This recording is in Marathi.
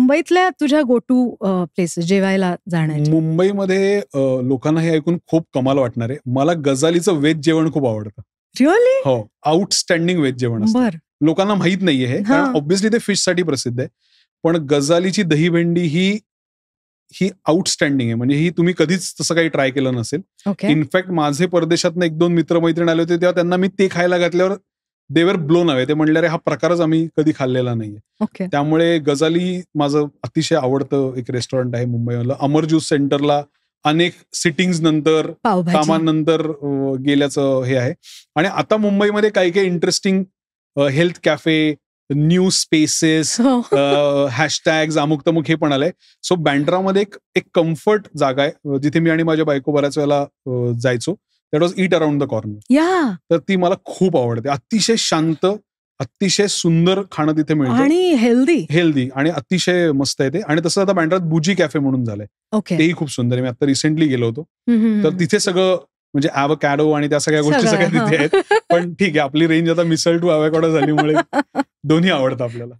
मुंबईतल्या तुझ्या गो टू प्लेसेस जेवायला जाण्याच्या? मुंबईमध्ये लोकांना हे ऐकून खूप कमाल वाटणार आहे. मला गजालीचं व्हेज जेवण खूप आवडतं. रिअली? हो, आउटस्टँडिंग व्हेज जेवण असतं. बर. लोकांना माहित नाहीये हे, कारण ऑब्व्हियसली ते फिश साठी प्रसिद्ध आहे. पण गजालीची दही भेंडी ही आउटस्टँडिंग आहे. म्हणजे ही तुम्ही कधीच तसं काही ट्राय केलं नसेल. ओके. इनफॅक्ट माझे परदेशातनं 1-2 मित्रमैत्रीण आले होते, तेव्हा त्यांना मी ते खायला घातल्यावर दे वर ब्लोन अवे. ते म्हणले, "अरे हा प्रकारच आम्ही कधी खाल्लेला नाहीये." ओके. त्यामुळे गजाली माझं अतिशय आवडतं एक रेस्टॉरंट आहे मुंबईमधलं. अमर ज्यूस सेंटरला अनेक सिटिंग्स नंतर, पावभाजी. कामानंतर गेल्याचं हे आहे. आणि आता मुंबईमध्ये काही interesting health cafe, new spaces, hashtags, अमुक तमुक हे पण आलंय. सो बँड्रामध्ये एक कम्फर्ट जागा आहे, जिथे मी आणि माझ्या बायको बऱ्याच वेळेला जायचो. That was eat around the corner. या. तर ती मला खूप आवडते. अतिशय शांत, अतिशय सुंदर खाणं तिथे मिळतं आणि हेल्दी आणि अतिशय मस्त आहे ते. आणि तसं आता बँड्रात बुजी कॅफे म्हणून झालंय. ओके. तेही खूप सुंदर आहे. मी आता रिसेंटली गेलो होतो. तर तिथे सगळं म्हणजे ॲव्होकॅडो आणि त्या सगळ्या गोष्टी सगळ्या तिथे आहेत. पण ठीक आहे, आपली रेंज आता मिसळ टू ॲव्होकॅडो झाल्यामुळे दोन्ही आवडतं आपल्याला.